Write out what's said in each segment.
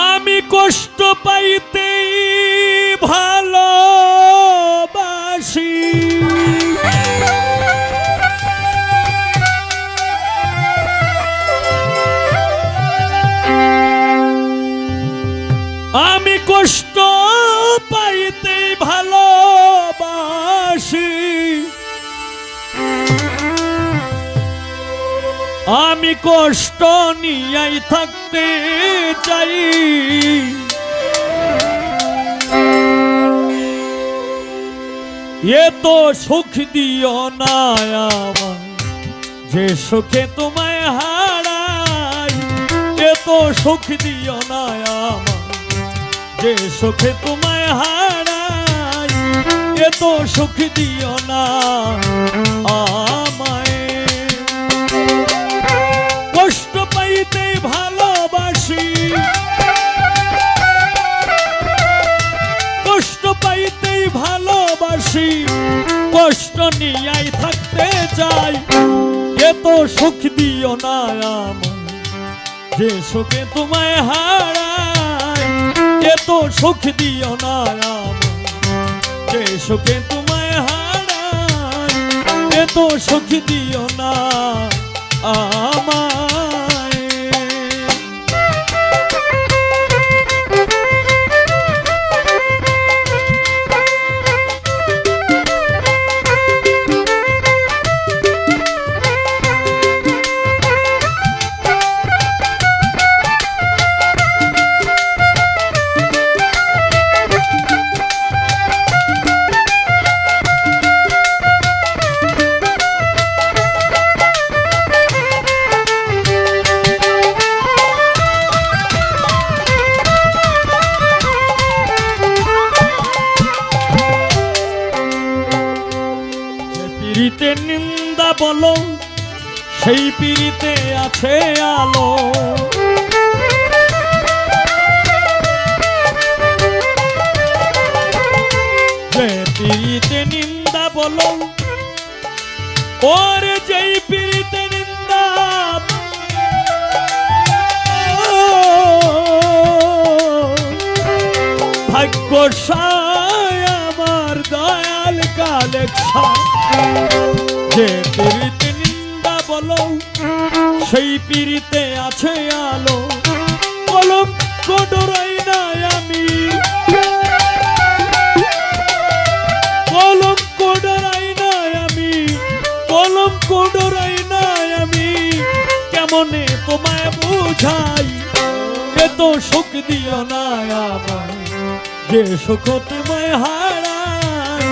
আমি কষ্ট পাইতেই ভালোবাসি, আমি কষ্ট পাইতেই ভালোবাসি, আমি কষ্ট নিয়েই থাকতে চাই। এ তো সুখ দিও না আমার, যে সুখে তোমায় হারাই। এ তো সুখ দিও না আমার, যে সুখে তোমায় হারাই। এ তো সুখ দিও না আমায়, কষ্ট পাইতে ভালোবাসি, কষ্ট পাইতে ভালোবাসি, কষ্ট নিয়েই থাকতে চাই। এত সুখ দিও না আমায়, যে সুখে তোমায় হারাই। এত সুখ দিও না আমায়, যে সুখে তোমায় হারাই। এত সুখ দিও না আমায়। পীড়িতে নিন্দা বলো, সেই পীড়িতে আছে আলো। যে পীড়িতে নিন্দা বলো, ওর যেই পীড়িতে নিন্দা, ভাগ্যশায় আমার দয়াল কালেকশন। যে পীড়িতে নিন্দা বলো, সেই পীড়িতে আছে আলো। কলঙ্ক ডরাই নাই আমি, কলঙ্ক ডরাই নাই আমি, কলঙ্ক ডরাই নাই আমি। কেমনে তোমায় বুঝাই, এত সুখ দিও না আমায়, যে সুখ তোমায় হারাই।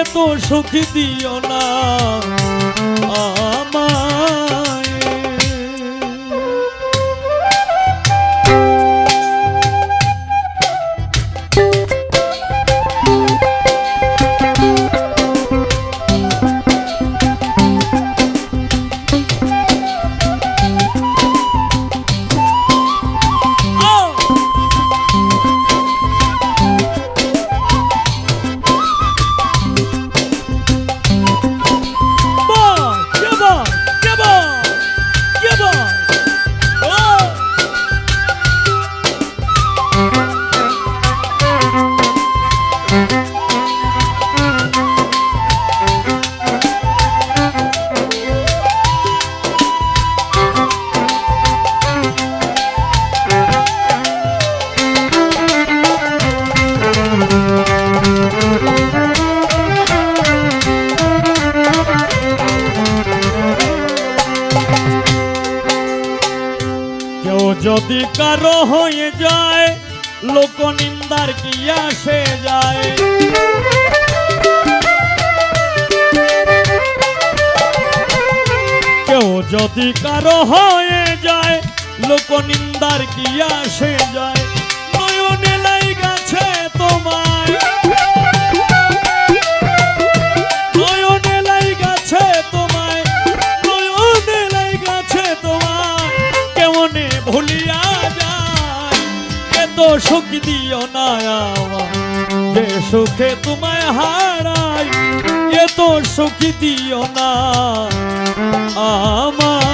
এত সুখ দিও না আমায়। যদি কারো হয়ে যায়, লোক নিন্দার কি আসে যায়। কেউ যদি কারো হয়ে যায়, লোক নিন্দার কি আসে যায়। নয়নে লাই গেছে তোমায়, নয়নে লাই গেছে তোমায়, নয়নে লাই গেছে তোমায়। কেমনে ভুলিয়া যায়, এত সুখ দিও না আমায় যে সুখে তোমায় হারাই, এত সুখ দিও না আমায়।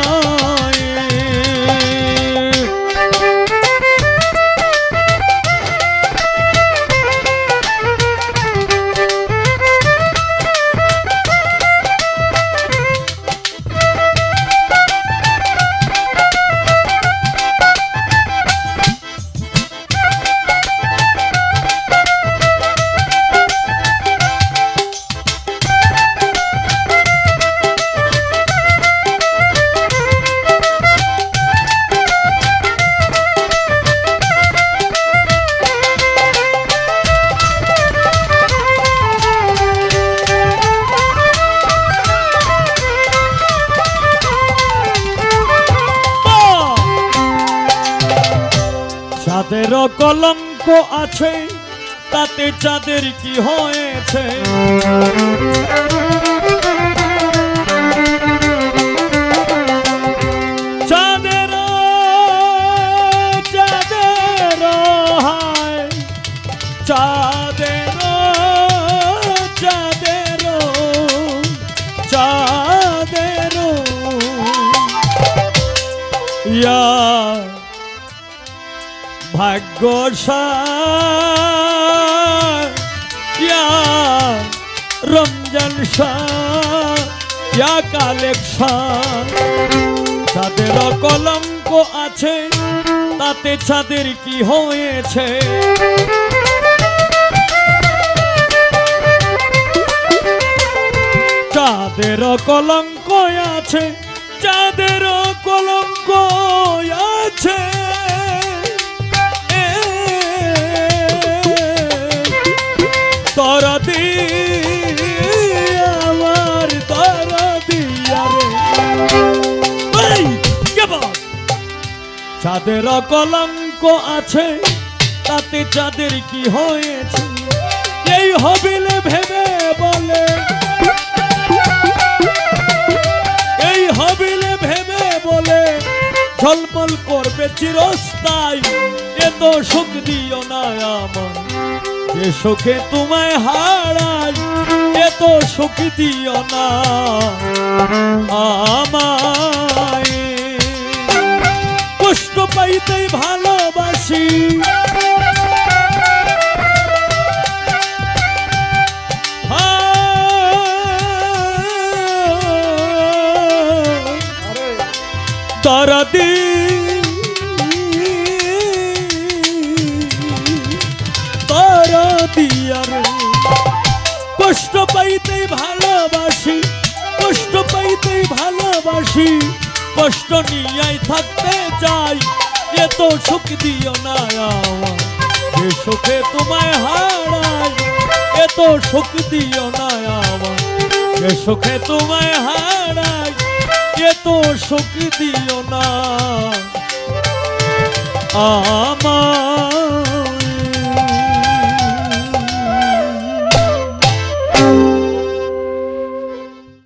চাঁদের কলঙ্ক আছে, তাতে চাঁদের কি হয়েছে? চাঁদের চাঁদের হায় চাঁদের চাঁদের চাঁদের ইয়া ভাগ্যশাল ইয়া রমজান শাহ ইয়া কালেকশন। চাঁদের কলঙ্ক আছে, তাতে চাঁদের কি হয়েছে? চাঁদের কলঙ্ক আছে, চাঁদের কলঙ্ক আছে, দরদি আমার দরদি চাঁদের কলঙ্ক আছে, তাতে চাঁদের কি হয়েছে? এই হবিলে ভেবে বলে, এই হবিলে ভেবে বলে ঝলমল করবে চিরস্থায়ী, এত সুখ দিও না আমায় যে সুখে তোমায় হারাই, এত সুখ দিও না আমায়। কষ্ট পাইতেই ভালোবাসি, দরদি কষ্ট পাইতেই ভালোবাসি, কষ্ট পাইতেই ভালোবাসি, কষ্ট নিয়ে থাকতে চাই, এত সুখ দিও না আমায় যে সুখে তোমায় হারাই, এত সুখ দিও না আমায় যে সুখে তোমায় হারাই, এত সুখ দিও না আমায়।